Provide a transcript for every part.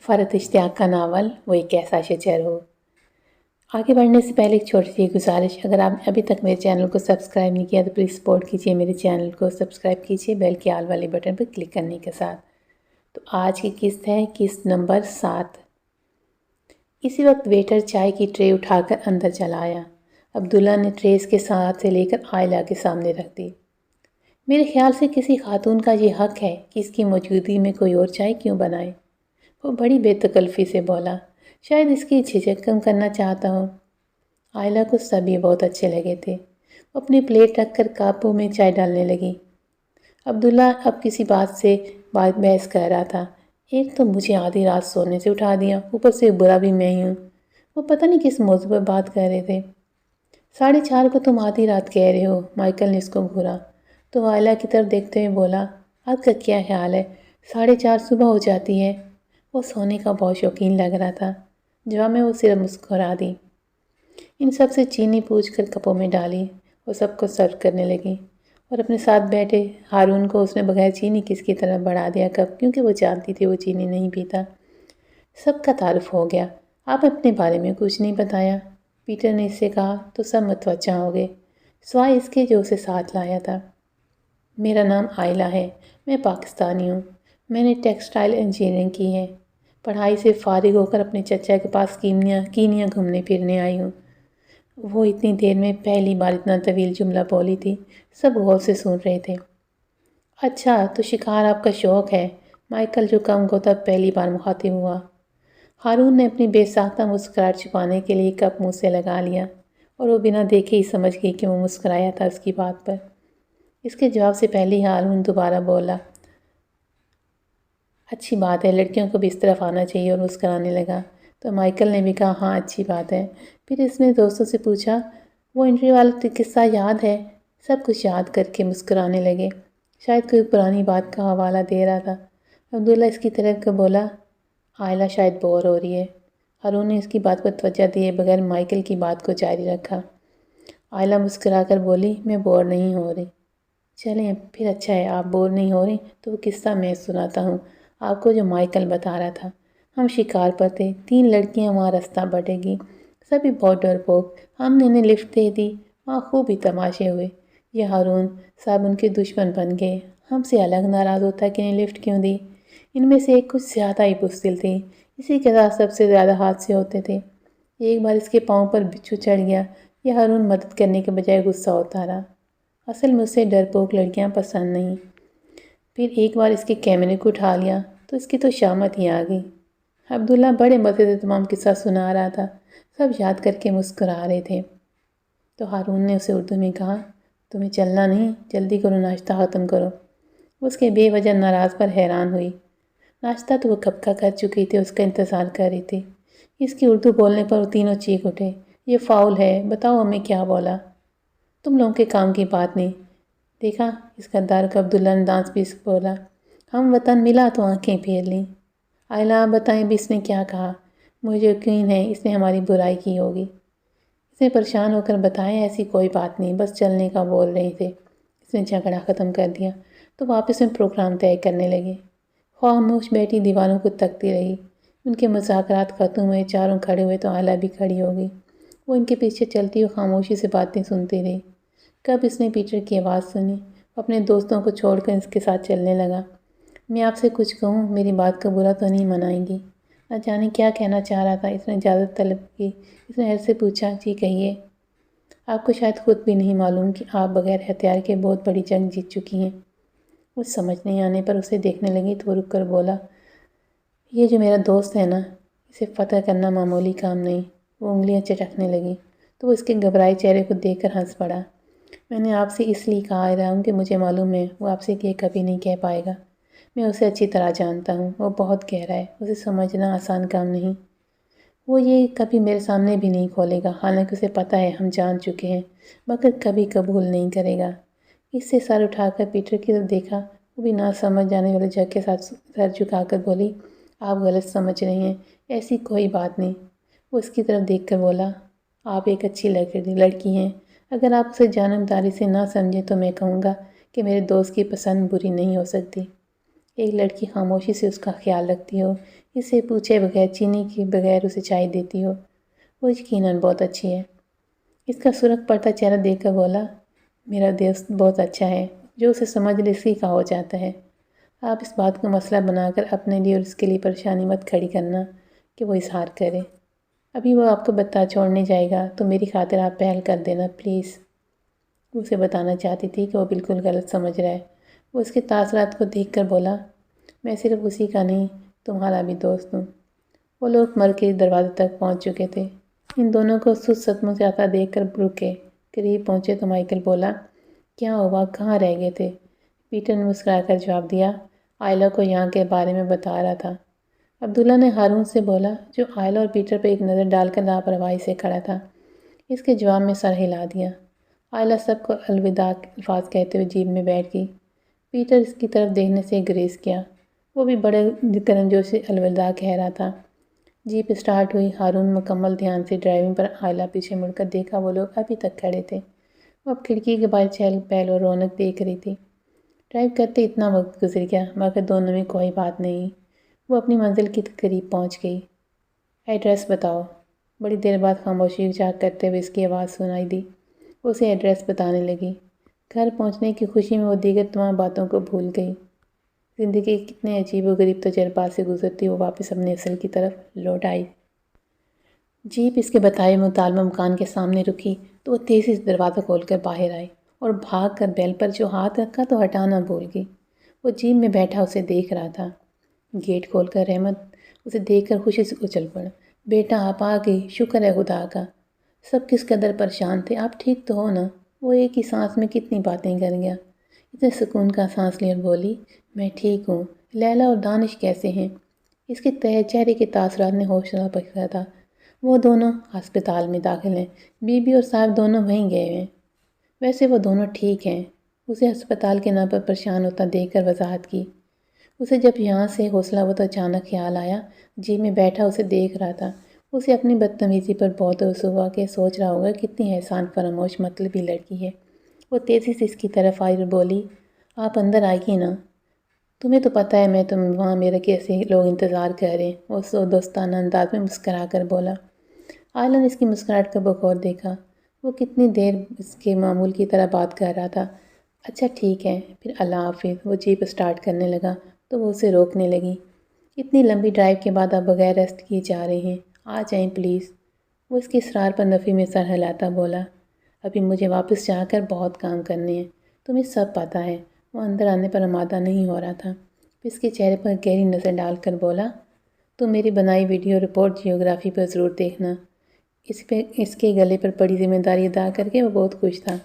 فرحت اشتیاق کا ناول وہ ایک ایسا شجر ہو۔ آگے بڑھنے سے پہلے ایک چھوٹی سی گزارش، اگر آپ ابھی تک میرے چینل کو سبسکرائب نہیں کیا تو پلیز سپورٹ کیجیے، میرے چینل کو سبسکرائب کیجیے بیل کے آل والے بٹن پر کلک کرنے کے ساتھ۔ تو آج کی قسط ہے قسط نمبر 7۔ اسی وقت ویٹر چائے کی ٹرے اٹھا کر اندر چلا آیا۔ عبداللہ نے ٹرے اس کے ساتھ سے لے کر عائلہ کے سامنے رکھ دی۔ میرے خیال سے کسی خاتون کا یہ حق ہے کہ اس کی موجودگی میں کوئی اور چائے کیوں بنائے۔ وہ بڑی بے تکلفی سے بولا، شاید اس کی جھجک کم کرنا چاہتا ہو۔ عائلہ کو سب یہ بہت اچھے لگے تھے۔ وہ اپنی پلیٹ رکھ کر کاپوں میں چائے ڈالنے لگی۔ عبداللہ اب کسی بات سے بحث کر رہا تھا۔ ایک تو مجھے آدھی رات سونے سے اٹھا دیا، اوپر سے برا بھی میں ہی ہوں۔ وہ پتہ نہیں کس موضوع پر بات کر رہے تھے۔ 4:30 کو تم آدھی رات کہہ رہے ہو، مائیکل نے اس کو گھورا تو عائلہ کی طرف دیکھتے ہوئے بولا، آپ کا کیا خیال ہے 4:30 صبح ہو جاتی ہے؟ وہ سونے کا بہت شوقین لگ رہا تھا۔ جواب میں وہ صرف مسکرا دی۔ ان سب سے چینی پوچھ کر کپوں میں ڈالی اور سب کو سرو کرنے لگی، اور اپنے ساتھ بیٹھے ہارون کو اس نے بغیر چینی کس کی طرف بڑھا دیا کپ، کیونکہ وہ جانتی تھی وہ چینی نہیں پیتا۔ سب کا تعارف ہو گیا۔ آپ اپنے بارے میں کچھ نہیں بتایا، پیٹر نے اس سے کہا تو سب متوجہ ہو گئے، سوائے اس کے جو اسے ساتھ لایا تھا۔ میرا نام عائلہ ہے، میں پاکستانی ہوں، میں نے ٹیکسٹائل انجینئرنگ کی ہے، پڑھائی سے فارغ ہو کر اپنے چچا کے پاس کینیا گھومنے پھرنے آئی ہوں۔ وہ اتنی دیر میں پہلی بار اتنا طویل جملہ بولی تھی، سب غور سے سن رہے تھے۔ اچھا تو شکار آپ کا شوق ہے، مائیکل جو کم گو تب پہلی بار مخاطب ہوا۔ ہارون نے اپنی بے ساختہ مسکراہٹ چھپانے کے لیے کپ منہ سے لگا لیا، اور وہ بنا دیکھے ہی سمجھ گئی کہ وہ مسکرایا تھا اس کی بات پر۔ اس کے جواب سے پہلے ہی ہارون دوبارہ بولا، اچھی بات ہے، لڑکیوں کو بھی اس طرف آنا چاہیے، اور مسکرانے لگا۔ تو مائیکل نے بھی کہا، ہاں اچھی بات ہے۔ پھر اس نے دوستوں سے پوچھا، وہ انٹرویو والا قصہ یاد ہے؟ سب کچھ یاد کر کے مسکرانے لگے، شاید کوئی پرانی بات کا حوالہ دے رہا تھا۔ عبداللہ اس کی طرف کو بولا، عائلہ شاید بور ہو رہی ہے۔ ہارون نے اس کی بات پر توجہ دیے بغیر مائیکل کی بات کو جاری رکھا۔ عائلہ مسکرا کر بولی، میں بور نہیں ہو رہی۔ چلیں پھر اچھا ہے، آپ بور نہیں ہو رہی تو وہ قصہ میں سناتا ہوں آپ کو جو مائیکل بتا رہا تھا۔ ہم شکار پر تھے، 3 لڑکیاں وہاں رستہ بٹے گی، سبھی بہت ڈرپوک۔ ہم نے انہیں لفٹ دے دی، وہاں خوب ہی تماشے ہوئے۔ یہ ہارون صاحب ان کے دشمن بن گئے، ہم سے الگ ناراض ہوتا کہ انہیں لفٹ کیوں دی۔ ان میں سے ایک کچھ زیادہ ہی بزدل تھی، اسی کے ساتھ سب سے زیادہ حادثے ہوتے تھے۔ ایک بار اس کے پاؤں پر بچھو چڑھ گیا، یہ ہارون مدد کرنے کے بجائے غصہ ہوتا رہا۔ اصل میں اسے ڈرپوک لڑکیاں پسند نہیں۔ پھر ایک بار اس کے کیمرے کو اٹھا لیا تو اس کی تو شامت ہی آ گئی۔ عبداللہ بڑے مزے سے تمام قصہ سنا رہا تھا، سب یاد کر کے مسکرا رہے تھے۔ تو ہارون نے اسے اردو میں کہا، تمہیں چلنا نہیں، جلدی کرو، ناشتہ ختم کرو۔ اس کے بے وجہ ناراض پر حیران ہوئی۔ ناشتہ تو وہ کب کا کر چکی تھی، اس کا انتظار کر رہی تھی۔ اس کی اردو بولنے پر وہ تینوں چیخ اٹھے، یہ فاؤل ہے، بتاؤ ہمیں کیا بولا؟ تم لوگوں کے کام کی بات نہیں۔ دیکھا اس غدار کو، عبداللہ نے دانت پیس بولا، ہم وطن ملا تو آنکھیں پھیر لیں۔ عائلہ آپ بتائیں بھی اس نے کیا کہا؟ مجھے یقین ہے اس نے ہماری برائی کی ہوگی۔ اس نے پریشان ہو کر بتایا، ایسی کوئی بات نہیں، بس چلنے کا بول رہے تھے۔ اس نے جھگڑا ختم کر دیا تو واپس میں پروگرام طے کرنے لگے۔ خاموش بیٹھی دیواروں کو تکتی رہی۔ ان کے مذاکرات ختم ہوئے، چاروں کھڑے ہوئے تو عائلہ بھی کھڑی ہو گئی۔ وہ ان کے پیچھے چلتی ہوئی خاموشی سے باتیں سنتی رہی۔ کب اس نے پیٹر کی آواز سنی، وہ اپنے دوستوں کو چھوڑ کر اس کے ساتھ چلنے لگا۔ میں آپ سے کچھ کہوں، میری بات کا برا تو نہیں منائیں گی؟ نہ جانے کیا کہنا چاہ رہا تھا، اس نے اجازت طلب کی۔ اس نے حیرت سے پوچھا، جی کہیے۔ آپ کو شاید خود بھی نہیں معلوم کہ آپ بغیر ہتھیار کے بہت بڑی جنگ جیت چکی ہیں۔ وہ سمجھ نہیں آنے پر اسے دیکھنے لگی تو وہ رک کر بولا، یہ جو میرا دوست ہے نا، اسے فتح کرنا معمولی کام نہیں۔ وہ انگلیاں چٹکنے لگی تو وہ اس کے گھبرائے چہرے کو دیکھ کر ہنس پڑا۔ میں نے آپ سے اس لیے کہا رہا ہوں کہ مجھے معلوم ہے وہ آپ سے یہ کبھی نہیں کہہ پائے گا۔ میں اسے اچھی طرح جانتا ہوں، وہ بہت گہرا ہے، اسے سمجھنا آسان کام نہیں۔ وہ یہ کبھی میرے سامنے بھی نہیں کھولے گا، حالانکہ اسے پتہ ہے ہم جان چکے ہیں، مگر کبھی قبول نہیں کرے گا۔ اس سے سر اٹھا کر پیٹر کی طرف دیکھا، وہ بھی نہ سمجھ جانے والے جھک کے ساتھ سر جھکا کر بولی، آپ غلط سمجھ رہے ہیں، ایسی کوئی بات نہیں۔ وہ اس کی طرف دیکھ کر بولا، آپ ایک اچھی لڑکی ہیں، اگر آپ اسے جانبداری سے نہ سمجھیں تو میں کہوں گا کہ میرے دوست کی پسند بری نہیں ہو سکتی۔ ایک لڑکی خاموشی سے اس کا خیال رکھتی ہو، اسے پوچھے بغیر، چینی کے بغیر اسے چائے دیتی ہو، وہ یقیناً بہت اچھی ہے۔ اس کا سرخ پڑتا چہرہ دیکھ کر بولا، میرا دوست بہت اچھا ہے، جو اسے سمجھ لے اسی کا ہو جاتا ہے۔ آپ اس بات کو مسئلہ بنا کر اپنے لیے اور اس کے لیے پریشانی مت کھڑی کرنا کہ وہ اظہار کرے۔ ابھی وہ آپ کو بتا چھوڑنے جائے گا تو میری خاطر آپ پہل کر دینا پلیز۔ وہ اسے بتانا چاہتی تھی کہ وہ بالکل غلط سمجھ رہا ہے۔ وہ اس کے تاثرات کو دیکھ کر بولا، میں صرف اسی کا نہیں، تمہارا بھی دوست ہوں۔ وہ لوگ مر کے دروازے تک پہنچ چکے تھے۔ ان دونوں کو سست صدموں سے آتا دیکھ کر رکے۔ قریب پہنچے تو مائیکل بولا، کیا ہوا، کہاں رہ گئے تھے؟ پیٹر نے مسکرا کر جواب دیا، آئلہ کو یہاں کے بارے میں بتا رہا تھا۔ عبداللہ نے ہارون سے بولا، جو آئلہ اور پیٹر پہ ایک نظر ڈال کر لاپرواہی سے کھڑا تھا۔ اس کے جواب میں سر ہلا دیا۔ آئلہ سب کو الوداع الفاظ کہتے ہوئے جیپ میں بیٹھ گئی۔ پیٹر اس کی طرف دیکھنے سے گریز کیا۔ وہ بھی بڑے گرمجوشی سے الوداع کہہ رہا تھا۔ جیپ اسٹارٹ ہوئی۔ ہارون مکمل دھیان سے ڈرائیونگ پر، آئلہ پیچھے مڑ کر دیکھا وہ لوگ ابھی تک کھڑے تھے۔ وہ اب کھڑکی کے باہر چہل پہل اور رونق دیکھ رہی تھی۔ ڈرائیو کرتے اتنا وقت گزر گیا مگر دونوں میں کوئی بات نہیں۔ وہ اپنی منزل کے قریب پہنچ گئی۔ ایڈریس بتاؤ۔ بڑی دیر بعد خاموشی چاک کرتے ہوئے اس کی آواز سنائی دی۔ وہ اسے ایڈریس بتانے لگی۔ گھر پہنچنے کی خوشی میں وہ دیگر تمام باتوں کو بھول گئی۔ زندگی کے کتنے عجیب و غریب تجربات سے گزرتی وہ واپس اپنے اصل کی طرف لوٹ آئی۔ جیپ اس کے بتائے مطالبہ مکان کے سامنے رکی تو وہ تیزی سے دروازہ کھول کر باہر آئی اور بھاگ کر بیل پر جو ہاتھ رکھا تو ہٹانا بھول گئی۔ وہ جیپ میں بیٹھا اسے دیکھ رہا تھا۔ گیٹ کھول کر رحمت اسے دیکھ کر خوشی سے اچھل پڑ، بیٹا آپ آ گئی، شکر ہے خدا کا۔ سب کس قدر پریشان تھے، آپ ٹھیک تو ہو نا؟ وہ ایک ہی سانس میں کتنی باتیں کر گیا۔ اتنے سکون کا سانس لی اور بولی، میں ٹھیک ہوں۔ لیلا اور دانش کیسے ہیں؟ اس کے چہرے کے تاثرات نے حوصلہ بخشا تھا۔ وہ دونوں ہسپتال میں داخل ہیں، بی بی اور صاحب دونوں وہیں گئے ہیں۔ ویسے وہ دونوں ٹھیک ہیں۔ اسے ہسپتال کے نام پر پریشان ہوتا دیکھ کر وضاحت کی۔ اسے جب یہاں سے حوصلہ ہوا تو اچانک خیال آیا، جیپ میں بیٹھا اسے دیکھ رہا تھا۔ اسے اپنی بدتمیزی پر بہت افسوس ہوا کہ سوچ رہا ہوگا کتنی احسان فراموش مطلبی لڑکی ہے۔ وہ تیزی سے اس کی طرف آئی اور بولی، آپ اندر آئیے نا، تمہیں تو پتہ ہے تم وہاں میرے کیسے لوگ انتظار کر رہے ہیں۔ وہ دوستانہ انداز میں مسکرا کر بولا۔ آئلہ نے اس کی مسکراہٹ کا بغور دیکھا۔ وہ کتنی دیر اس کے معمول کی طرح بات کر رہا تھا۔ اچھا ٹھیک ہے، پھر اللہ حافظ۔ وہ جیپ اسٹارٹ کرنے لگا تو وہ اسے روکنے لگی۔ اتنی لمبی ڈرائیو کے بعد آپ بغیر ریسٹ کیے جا رہے ہیں، آ جائیں پلیز۔ وہ اس کے اصرار پر نفی میں سر ہلاتا بولا، ابھی مجھے واپس جا کر بہت کام کرنے ہیں، تمہیں سب پتہ ہے۔ وہ اندر آنے پر آمادہ نہیں ہو رہا تھا، پھر اس کے چہرے پر گہری نظر ڈال کر بولا، تم میری بنائی ویڈیو رپورٹ جیوگرافی پر ضرور دیکھنا۔ اس کے گلے پر پڑی ذمہ داری ادا کر کے وہ بہت خوش تھا۔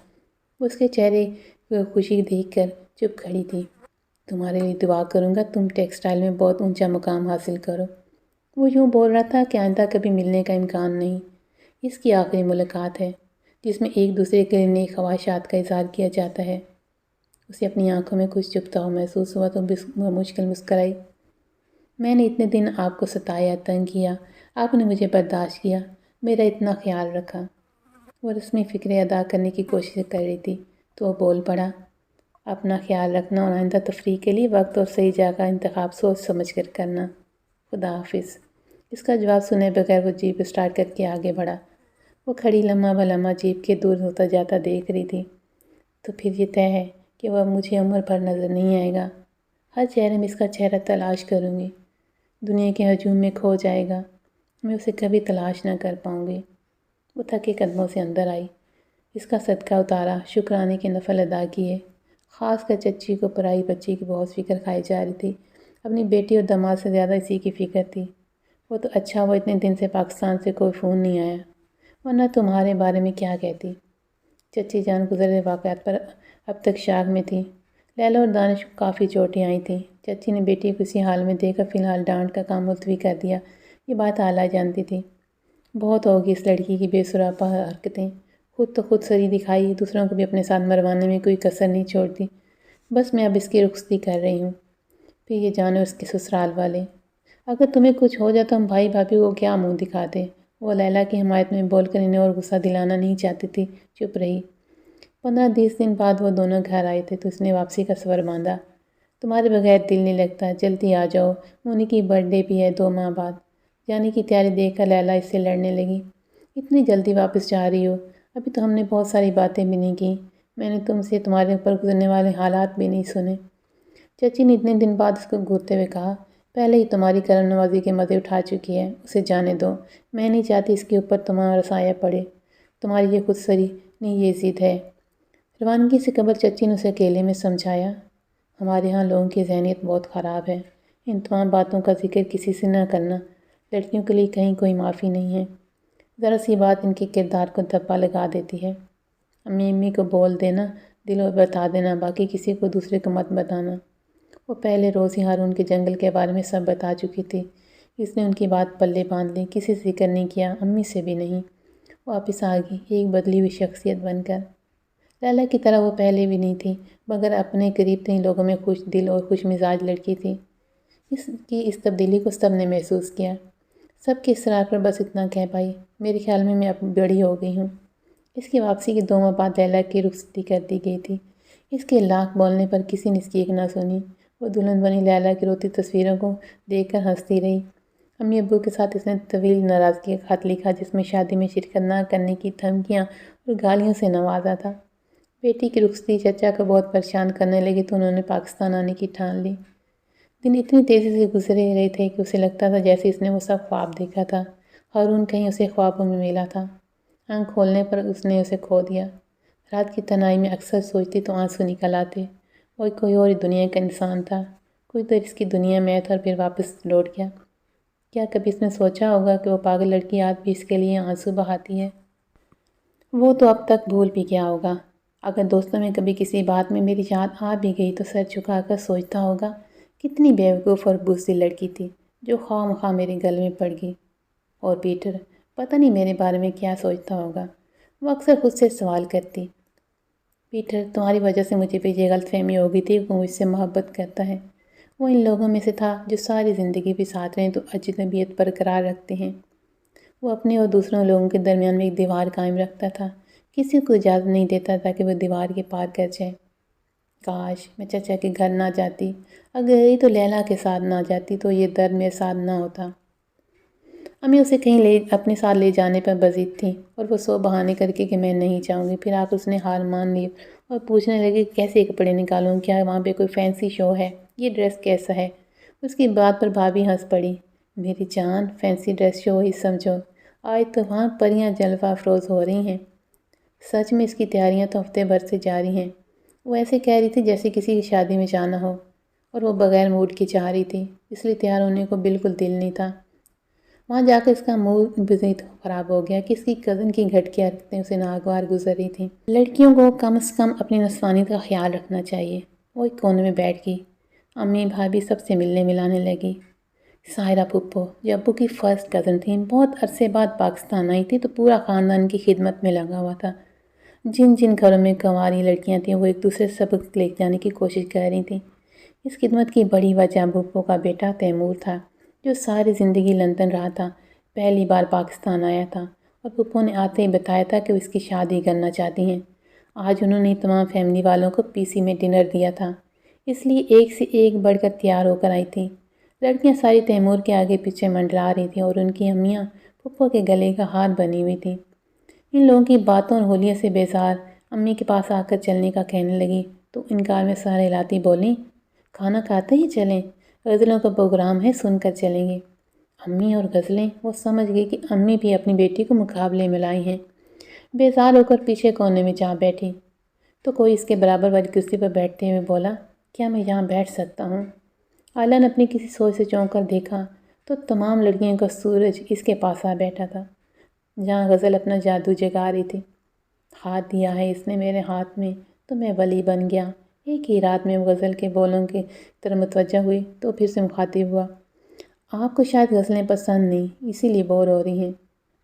وہ اس کے چہرے کو خوشی دیکھ کر چپ کھڑی تھی۔ تمہارے لیے دعا کروں گا، تم ٹیکسٹائل میں بہت اونچا مقام حاصل کرو۔ وہ یوں بول رہا تھا کہ آئندہ کبھی ملنے کا امکان نہیں۔ اس کی آخری ملاقات ہے جس میں ایک دوسرے کے لیے نیک خواہشات کا اظہار کیا جاتا ہے۔ اسے اپنی آنکھوں میں کچھ چبھتا ہوا محسوس ہوا تو وہ مشکل مسکرائی۔ میں نے اتنے دن آپ کو ستایا، تنگ کیا، آپ نے مجھے برداشت کیا، میرا اتنا خیال رکھا۔ وہ رسمی فکرے ادا کرنے کی کوشش کر رہی تھی تو وہ بول پڑا، اپنا خیال رکھنا اور آئندہ تفریح کے لیے وقت اور صحیح جگہ کا انتخاب سوچ سمجھ کر کرنا۔ خدا حافظ۔ اس کا جواب سنے بغیر وہ جیپ اسٹارٹ کر کے آگے بڑھا۔ وہ کھڑی لمحہ بہ لمحہ جیپ کے دور ہوتا جاتا دیکھ رہی تھی۔ تو پھر یہ طے ہے کہ وہ اب مجھے عمر بھر نظر نہیں آئے گا۔ ہر چہرے میں اس کا چہرہ تلاش کروں گی، دنیا کے ہجوم میں کھو جائے گا، میں اسے کبھی تلاش نہ کر پاؤں گی۔ وہ تھکے قدموں سے اندر آئی، اس کا صدقہ اتارا، شکرانے کے نفل ادا کیے۔ خاص کر چچی کو پرائی بچی کی بہت فکر کھائی جا رہی تھی۔ اپنی بیٹی اور داماد سے زیادہ اسی کی فکر تھی۔ وہ تو اچھا وہ اتنے دن سے پاکستان سے کوئی فون نہیں آیا، ورنہ تمہارے بارے میں کیا کہتی۔ چچی جان گزرے واقعات پر اب تک شاک میں تھی۔ لیلا اور دانش کو کافی چوٹیں آئی تھیں۔ چچی نے بیٹی کو اسی حال میں دیکھ کر فی الحال ڈانٹ کا کام ملتوی کر دیا۔ یہ بات آلہ جانتی تھی۔ بہت ہوگی اس لڑکی کی بے سراپا حرکتیں، خود تو خود سری دکھائی، دوسروں کو بھی اپنے ساتھ مروانے میں کوئی کسر نہیں چھوڑتی۔ بس میں اب اس کی رخصتی کر رہی ہوں، پھر یہ جانے اس کے سسرال والے۔ اگر تمہیں کچھ ہو جائے تو ہم بھائی بھابھی کو کیا منہ دکھاتے؟ وہ لیلا کی حمایت میں بول کر انہیں اور غصہ دلانا نہیں چاہتی تھی، چپ رہی۔ 15-20 دن بعد وہ دونوں گھر آئے تھے تو اس نے واپسی کا سفر باندھا۔ تمہارے بغیر دل نہیں لگتا، جلدی آ جاؤ، مونی کی برتھ ڈے بھی ہے 2 ماہ بعد۔ جانے کی تیاری دیکھ کر لیلا اس سے لڑنے لگی۔ اتنی جلدی واپس جا رہی ہو؟ ابھی تو ہم نے بہت ساری باتیں بھی نہیں کی، میں نے تم سے تمہارے اوپر گزرنے والے حالات بھی نہیں سنے۔ چچی نے اتنے دن بعد اس کو گھورتے ہوئے کہا، پہلے ہی تمہاری کرم نوازی کے مزے اٹھا چکی ہے، اسے جانے دو، میں نہیں چاہتی اس کے اوپر تمہارا سایہ پڑے، تمہاری یہ خود سری نہیں یہ ضد ہے۔ روانگی سے قبل چچی نے اسے اکیلے میں سمجھایا، ہمارے ہاں لوگوں کی ذہنیت بہت خراب ہے، ان تمام باتوں کا ذکر کسی سے نہ کرنا، لڑکیوں کے لیے کہیں کوئی معافی نہیں ہے، ذرا سی بات ان کے کردار کو دھبا لگا دیتی ہے۔ امی کو بول دینا، دلوں بتا دینا، باقی کسی کو دوسرے کو مت بتانا۔ وہ پہلے روز ہی ہارون کے جنگل کے بارے میں سب بتا چکی تھی، اس نے ان کی بات پلے باندھ لی، کسی سے ذکر نہیں کیا، امی سے بھی نہیں۔ واپس آ گئی ایک بدلی ہوئی شخصیت بن کر۔ لیلا کی طرح وہ پہلے بھی نہیں تھی، مگر اپنے قریب ترین لوگوں میں خوش دل اور خوش مزاج لڑکی تھی۔ اس کی اس تبدیلی کو سب نے محسوس کیا۔ سب کے اصرار پر بس اتنا کہہ پائی، میرے خیال میں اب بڑی ہو گئی ہوں۔ اس کی واپسی کے 2 ماہ بعد لیلا کی رخصتی کر دی گئی تھی۔ اس کے لاکھ بولنے پر کسی نے اس کی ایک نہ سنی۔ وہ دلہن بنی لیلا کی روتی تصویروں کو دیکھ کر ہنستی رہی۔ امی ابو کے ساتھ اس نے طویل ناراضگی کا خط لکھا جس میں شادی میں شرکت نہ کرنے کی دھمکیاں اور گالیوں سے نوازا تھا۔ بیٹی کی رخصتی چچا کو بہت پریشان کرنے لگی تو انہوں نے پاکستان آنے کی ٹھان لی۔ دن اتنی تیزی سے گزرے رہے تھے کہ اسے لگتا تھا جیسے اس نے وہ سب خواب دیکھا تھا۔ ہارون کہیں اسے خوابوں میں ملا تھا۔ آنکھ کھولنے پر اس نے اسے کھو دیا۔ رات کی تنہائی میں اکثر سوچتی تو آنسو نکل آتے، وہ کوئی اور دنیا کا انسان تھا، کوئی تو اس کی دنیا میں تھا اور پھر واپس لوٹ گیا۔ کیا کبھی اس نے سوچا ہوگا کہ وہ پاگل لڑکی آج بھی اس کے لیے آنسو بہاتی ہے؟ وہ تو اب تک بھول بھی گیا ہوگا۔ اگر دوستوں میں کبھی کسی بات میں میری یاد آ بھی گئی تو سر جھکا کر سوچتا ہوگا، کتنی بیوقوف اور بزدل لڑکی تھی جو خواہ مخواہ میرے گل میں پڑ گئی۔ اور پیٹر پتہ نہیں میرے بارے میں کیا سوچتا ہوگا، وہ اکثر خود سے سوال کرتی۔ پیٹر تمہاری وجہ سے مجھے بھی یہ غلط فہمی ہو گئی تھی کہ وہ مجھ سے محبت کرتا ہے۔ وہ ان لوگوں میں سے تھا جو ساری زندگی بھی ساتھ رہیں تو اجنبیت برقرار رکھتے ہیں۔ وہ اپنے اور دوسروں لوگوں کے درمیان میں ایک دیوار قائم رکھتا تھا، کسی کو اجازت نہیں دیتا تھا کہ وہ دیوار کے پار کر جائے۔ کاش میں چچا کے گھر نہ جاتی، اگر گئی تو لیلا کے ساتھ نہ جاتی تو یہ درد میرے ساتھ نہ ہوتا۔ امی اسے کہیں اپنے ساتھ لے جانے پر بضد تھی اور وہ 100 بہانے کر کے کہ میں نہیں جاؤں گی۔ پھر آپ اس نے ہار مان لی اور پوچھنے لگے کہ کیسے کپڑے نکالوں، کیا وہاں پہ کوئی فینسی شو ہے، یہ ڈریس کیسا ہے؟ اس کی بات پر بھابھی ہنس پڑی، میری جان فینسی ڈریس شو ہی سمجھو، آج تو وہاں پریاں جلوہ افروز ہو رہی ہیں۔ سچ میں اس کی تیاریاں تو ہفتے بھر سے جاری ہیں۔ وہ ایسے کہہ رہی تھی جیسے کسی کی شادی میں جانا ہو، اور وہ بغیر موڈ کی چاہ رہی تھی، اس لیے تیار ہونے کو بالکل دل نہیں تھا۔ وہاں جا کر اس کا موڈ مزید خراب ہو گیا کہ اس کی کزن کی گھٹیا حرکتیں اسے ناگوار گزر رہی تھیں۔ لڑکیوں کو کم از کم اپنی نفسانیت کا خیال رکھنا چاہیے۔ وہ ایک کونے میں بیٹھ گئی، امی بھابھی سب سے ملنے ملانے لگی۔ ساحرہ پھپھو جو ابو کی فرسٹ کزن تھیں، بہت عرصے بعد پاکستان آئی تھی تو پورا خاندان کی خدمت میں لگا ہوا تھا۔ جن جن گھروں میں کنواری لڑکیاں تھیں وہ ایک دوسرے سے سبق لے جانے کی کوشش کر رہی تھیں۔ اس خدمت کی بڑی وجہ پھپھو کا بیٹا تیمور تھا جو ساری زندگی لندن رہا تھا، پہلی بار پاکستان آیا تھا اور پھپھو نے آتے ہی بتایا تھا کہ وہ اس کی شادی کرنا چاہتی ہیں۔ آج انہوں نے تمام فیملی والوں کو پی سی میں ڈنر دیا تھا، اس لیے ایک سے ایک بڑھ کر تیار ہو کر آئی تھیں۔ لڑکیاں ساری تیمور کے آگے پیچھے منڈلا رہی تھیں اور ان کی امیاں پھپھو کے گلے کا ہار بنی ہوئی تھیں۔ ان لوگوں کی باتوں اور ہولیوں سے بیزار امی کے پاس آ کر چلنے کا کہنے لگی تو انکار میں سر ہلاتی بولیں، کھانا کھاتے ہی چلیں، غزلوں کا پروگرام ہے سن کر چلیں گے۔ امی اور غزلیں، وہ سمجھ گئی کہ امی بھی اپنی بیٹی کو مقابلے میں لائی ہیں۔ بیزار ہو کر پیچھے کونے میں جا بیٹھی تو کوئی اس کے برابر والی کرسی پر بیٹھتے ہوئے بولا، کیا میں یہاں بیٹھ سکتا ہوں؟ آئلہ نے اپنی کسی سوچ سے چونک کر دیکھا تو تمام لڑکیوں کا سورج اس کے پاس آ بیٹھا تھا جہاں غزل اپنا جادو جگا رہی تھی۔ ہاتھ دیا ہے اس نے میرے ہاتھ میں تو میں ولی بن گیا۔ ایک ہی رات میں وہ غزل کے بولوں کی طرف متوجہ ہوئی تو پھر سے مخاطب ہوا، آپ کو شاید غزلیں پسند نہیں اسی لیے بور ہو رہی ہیں۔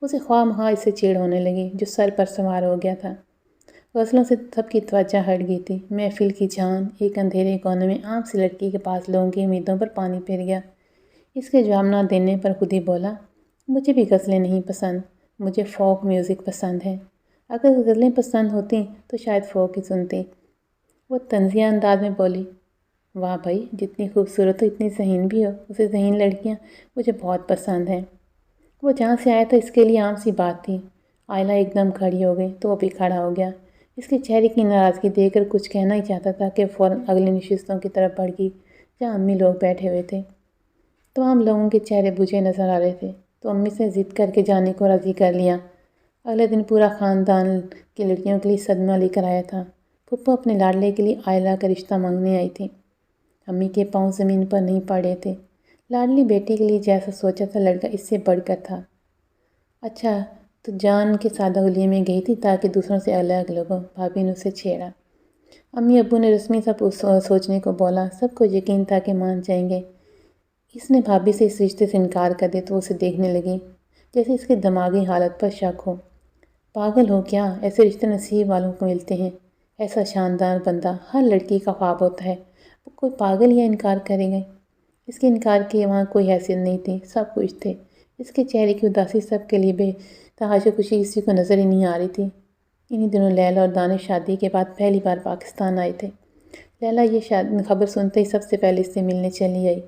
اسے خواہ مخواہ اس سے چڑ ہونے لگی جو سر پر سوار ہو گیا تھا۔ غزلوں سے سب کی توجہ ہٹ گئی تھی۔ محفل کی جان ایک اندھیرے کونے میں عام سی لڑکی کے پاس لوگوں کی امیدوں پر پانی پھر گیا۔ اس کے جواب نہ دینے پر خود ہی بولا، مجھے بھی غزلیں نہیں پسند، مجھے فوک میوزک پسند ہے۔ اگر غزلیں پسند ہوتی تو شاید فوک ہی سنتی۔ وہ طنزیہ انداز میں بولی، واہ بھائی، جتنی خوبصورت ہو اتنی ذہین بھی ہو، اسے ذہین لڑکیاں مجھے بہت پسند ہیں۔ وہ جہاں سے آیا تھا اس کے لیے عام سی بات تھی۔ آئلہ ایک دم کھڑی ہو گئی تو وہ بھی کھڑا ہو گیا۔ اس کے چہرے کی ناراضگی دیکھ کر کچھ کہنا ہی چاہتا تھا کہ فوراً اگلی نشستوں کی طرف بڑھ گئی جہاں امی لوگ بیٹھے ہوئے تھے۔ تمام لوگوں کے چہرے بجھے نظر آ رہے تھے تو امی سے ضد کر کے جانے کو راضی کر لیا۔ اگلے دن پورا خاندان کی لڑکیوں کے لیے صدمہ لے کر آیا تھا۔ پھپھو اپنے لاڈلے کے لیے آئلہ کا رشتہ مانگنے آئی تھی۔ امی کے پاؤں زمین پر نہیں پڑے تھے۔ لاڈلی بیٹی کے لیے جیسا سوچا تھا لڑکا اس سے بڑھ کر تھا۔ اچھا تو جان کے سادہ گلیے میں گئی تھی تاکہ دوسروں سے الگ لگو، بھابھی نے اسے چھیڑا۔ امی ابو نے رسمی سا سوچنے کو بولا، سب کو یقین تھا کہ مان جائیں گے۔ اس نے بھابھی سے اس رشتے سے انکار کر دیا تو وہ اسے دیکھنے لگی جیسے اس کے دماغی حالت پر شک ہو۔ پاگل ہو کیا؟ ایسے رشتے نصیب والوں کو ملتے ہیں۔ ایسا شاندار بندہ ہر لڑکی کا خواب ہوتا ہے۔ وہ کوئی پاگل یا انکار کرے گا؟ اس کے انکار کی وہاں کوئی حیثیت نہیں تھی، سب کچھ تھے۔ اس کے چہرے کی اداسی سب کے لیے بے تحاشا خوشی کسی کو نظر ہی نہیں آ رہی تھی۔ انہی دنوں لیلہ اور دانش شادی کے بعد پہلی بار پاکستان آئے تھے۔ لیلہ یہ خبر سنتے ہی سب سے پہلے اس سے ملنے چلی آئی۔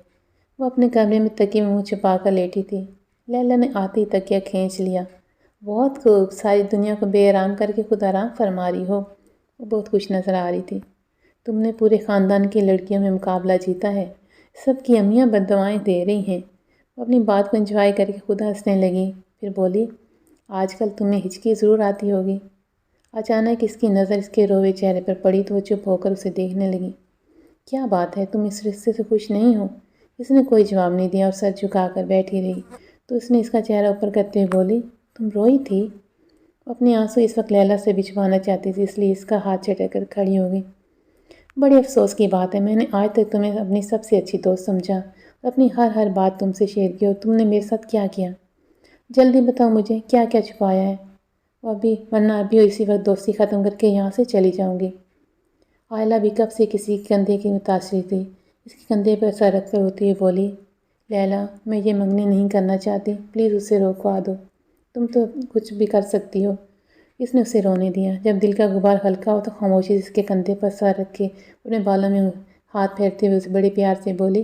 وہ اپنے کمرے میں تکیے میں منہ چھپا کر لیٹی تھی۔ لیلہ نے آتے ہی تکیہ کھینچ لیا۔ بہت خوب، ساری دنیا کو بے آرام کر کے خود آرام فرما رہی ہو۔ وہ بہت خوش نظر آ رہی تھی۔ تم نے پورے خاندان کی لڑکیوں میں مقابلہ جیتا ہے۔ سب کی امیاں بد دعائیں دے رہی ہیں۔ وہ اپنی بات کو انجوائے کر کے خود ہنسنے لگی، پھر بولی، آج کل تمہیں ہچکی ضرور آتی ہوگی۔ اچانک اس کی نظر اس کے روئے چہرے پر پڑی تو وہ چپ ہو کر اسے دیکھنے لگی۔ کیا بات ہے، تم اس رشتے سے خوش نہیں ہو؟ اس نے کوئی جواب نہیں دیا اور سر جھکا کر بیٹھی رہی تو اس نے اس کا چہرہ اوپر کرتے ہوئے بولی، تم روئی تھی؟ وہ اپنے آنسو اس وقت لیلہ سے بچھوانا چاہتی تھی، اس لیے اس کا ہاتھ چھٹک کر کھڑی ہو گئی۔ بڑے افسوس کی بات ہے، میں نے آج تک تمہیں اپنی سب سے اچھی دوست سمجھا اور اپنی ہر بات تم سے شیئر کی، اور تم نے میرے ساتھ کیا کیا؟ جلدی بتاؤ مجھے، کیا کیا چھپایا ہے؟ ورنہ ابھی اسی وقت دوستی ختم کر کے یہاں سے چلی جاؤں گی۔ آئلہ بھی کب سے کسی کندھے کی متاثر تھی۔ اس کے کندھے پر سر رکھ کر ہوتی ہوئی بولی، لیلہ میں یہ منگنی نہیں کرنا چاہتی، پلیز اسے روکوا دو، تم تو کچھ بھی کر سکتی ہو۔ اس نے اسے رونے دیا۔ جب دل کا غبار ہلکا ہو تو خاموشی سے اس کے کندھے پر سر رکھ کے اپنے بالوں میں ہاتھ پھیرتے ہوئے اسے بڑے پیار سے بولی،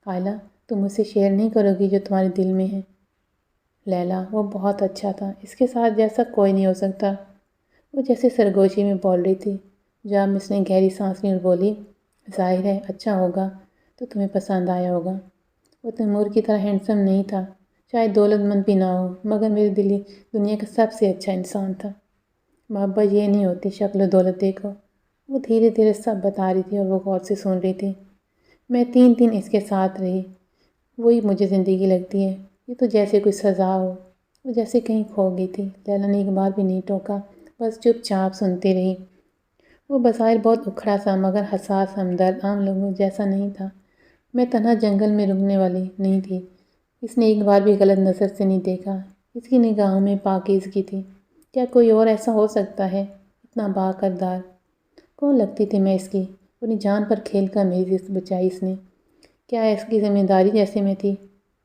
آئلہ تم مجھ سے شیئر نہیں کرو گی جو تمہارے دل میں ہے؟ لیلہ وہ بہت اچھا تھا، اس کے ساتھ جیسا کوئی نہیں ہو سکتا۔ وہ جیسے سرگوشی میں بول رہی تھی۔ جب اس نے گہری سانس لی اور بولی، ظاہر ہے اچھا ہوگا تو تمہیں پسند آیا ہوگا۔ وہ تیمور کی طرح ہینڈسم نہیں تھا، شاید دولت مند بھی نہ ہو، مگر میرے دل دنیا کا سب سے اچھا انسان تھا۔ محبت یہ نہیں ہوتی شکل و دولت دیکھو۔ وہ دھیرے دھیرے سب بتا رہی تھی اور وہ غور سے سن رہی تھی۔ میں 3 دن اس کے ساتھ رہی، وہی مجھے زندگی لگتی ہے، یہ تو جیسے کوئی سزا ہو۔ وہ جیسے کہیں کھو گئی تھی۔ لیلہ نے ایک بار بھی نہیں ٹوکا، بس چپ چاپ سنتی رہی۔ وہ بظاہر بہت اکھڑا سا مگر حساس ہمدرد عام لوگوں جیسا نہیں تھا۔ میں تنہا جنگل میں رکنے والی نہیں تھی۔ اس نے ایک بار بھی غلط نظر سے نہیں دیکھا۔ اس کی نگاہوں میں پاکیزگی تھی۔ کیا کوئی اور ایسا ہو سکتا ہے؟ اتنا با کردار کون لگتی تھی میں اس کی؟ اپنی جان پر کھیل کر میری عزت بچائی اس نے۔ کیا اس کی ذمہ داری جیسے میں تھی؟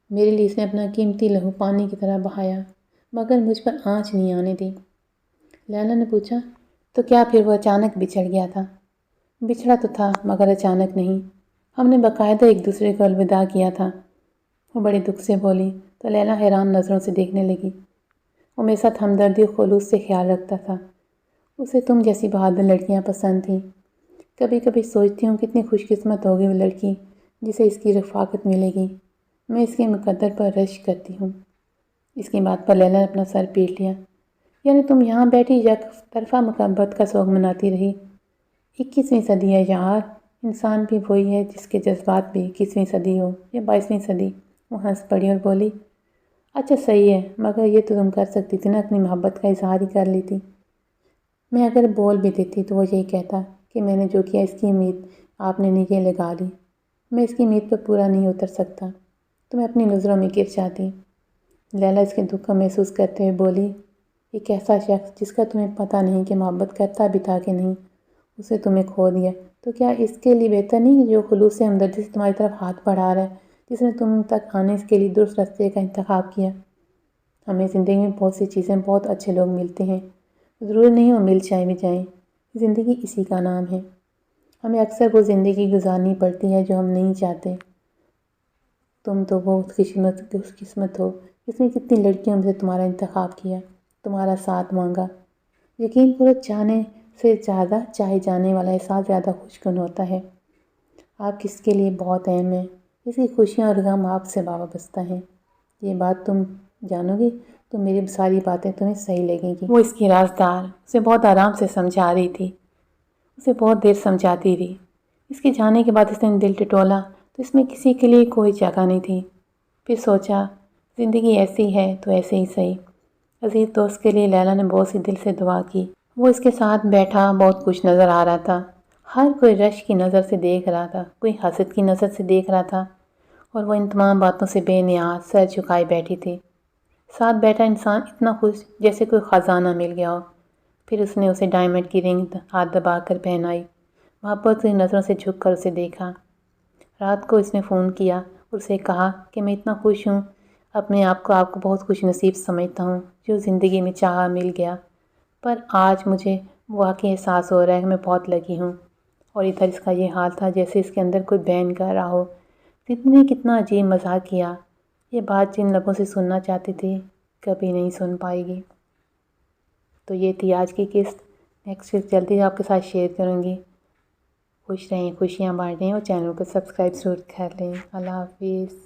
میرے لیے اس نے اپنا قیمتی لہو پانی کی طرح بہایا مگر مجھ پر آنچ نہیں آنے دی۔ لیلہ نے پوچھا، تو کیا پھر وہ اچانک بچھڑ گیا تھا؟ بچھڑا تو تھا مگر اچانک نہیں، ہم نے باقاعدہ ایک دوسرے کو الوداع کیا تھا۔ وہ بڑے دکھ سے بولی تو لیلہ حیران نظروں سے دیکھنے لگی۔ وہ میرے ساتھ ہمدردی و خلوص سے خیال رکھتا تھا۔ اسے تم جیسی بہادر لڑکیاں پسند تھیں۔ کبھی کبھی سوچتی ہوں کتنی خوش قسمت ہوگی وہ لڑکی جسے اس کی رفاقت ملے گی۔ میں اس کے مقدر پر رشک کرتی ہوں۔ اس کی بات پر لیلہ نے اپنا سر پیٹ لیا۔ یعنی تم یہاں بیٹھی یک طرفہ محبت کا سوگ مناتی رہی؟ 21ویں صدی ہے یار، انسان بھی وہی ہے جس کے جذبات بھی 21ویں صدی ہو یا 22ویں صدی۔ وہ ہنس پڑی اور بولی، اچھا صحیح ہے، مگر یہ تو تم کر سکتی تھی نا، اپنی محبت کا اظہار ہی کر لیتی۔ میں اگر بول بھی دیتی تو وہ یہی کہتا کہ میں نے جو کیا اس کی امید آپ نے نیچے لگا لی۔ میں اس کی امید پر پورا نہیں اتر سکتا تو میں اپنی نظروں میں گر جاتی۔ لیلہ اس کے دکھ کو محسوس کرتے ہوئے بولی، ایک ایسا شخص جس کا تمہیں پتہ نہیں کہ محبت کرتا بھی تھا کہ نہیں، اسے تمہیں کھو دیا، تو کیا اس کے لیے بہتر نہیں کہ جو خلوص سے ہمدردی سے تمہاری طرف ہاتھ بڑھا رہا ہے، جس نے تم تک آنے کے لیے درست راستے کا انتخاب کیا؟ ہمیں زندگی میں بہت سی چیزیں بہت اچھے لوگ ملتے ہیں، ضروری نہیں وہ مل چاہے بھی جائیں، زندگی اسی کا نام ہے۔ ہمیں اکثر وہ زندگی گزارنی پڑتی ہے جو ہم نہیں چاہتے۔ تم تو بہت خوش قسمت ہو، اس نے کتنی لڑکیوں میں سے تمہارا انتخاب کیا، تمہارا ساتھ مانگا۔ یقین کرو، چاہنے سے زیادہ چاہے جانے والا احساس زیادہ خوشگوار ہوتا ہے۔ آپ کس کے لیے بہت اہم ہیں، اس کی خوشیاں اور غم آپ سے وابستہ ہیں۔ یہ بات تم جانو گی تو میری ساری باتیں تمہیں صحیح لگیں گی۔ وہ اس کی رازدار اسے بہت آرام سے سمجھا رہی تھی، اسے بہت دیر سمجھاتی رہی۔ اس کے جانے کے بعد اس نے دل ٹٹولا تو اس میں کسی کے لیے کوئی جگہ نہیں تھی۔ پھر سوچا زندگی ایسی ہے تو ایسے ہی صحیح۔ عزیز دوست کے لیے لیلا نے بہت سی دل سے دعا کی۔ وہ اس کے ساتھ بیٹھا بہت خوش نظر آ رہا تھا۔ ہر کوئی رش کی نظر سے دیکھ رہا تھا، کوئی حسد کی نظر سے دیکھ رہا تھا، اور وہ ان تمام باتوں سے بے نیاز سر جھکائے بیٹھی تھی۔ ساتھ بیٹھا انسان اتنا خوش جیسے کوئی خزانہ مل گیا ہو۔ پھر اس نے اسے ڈائمنڈ کی رنگ ہاتھ دبا کر پہنائی، محبت کی نظروں سے جھک کر اسے دیکھا۔ رات کو اس نے فون کیا اور اسے کہا کہ میں اتنا خوش ہوں، اپنے آپ کو بہت خوش نصیب سمجھتا ہوں جو زندگی میں چاہا مل گیا، پر آج مجھے واقعی احساس ہو رہا ہے کہ میں بہت لکی ہوں۔ اور ادھر اس کا یہ حال تھا جیسے اس کے اندر کوئی بین کر رہا ہو۔ زندگی نے کتنا عجیب مزاح کیا، یہ بات جن لبوں سے سننا چاہتی تھی کبھی نہیں سن پائے گی۔ تو یہ تھی آج کی قسط، نیکسٹ قسط جلدی آپ کے ساتھ شیئر کروں گی۔ خوش رہیں، خوشیاں بانٹیں اور چینل کو سبسکرائب ضرور کر لیں۔ اللہ حافظ۔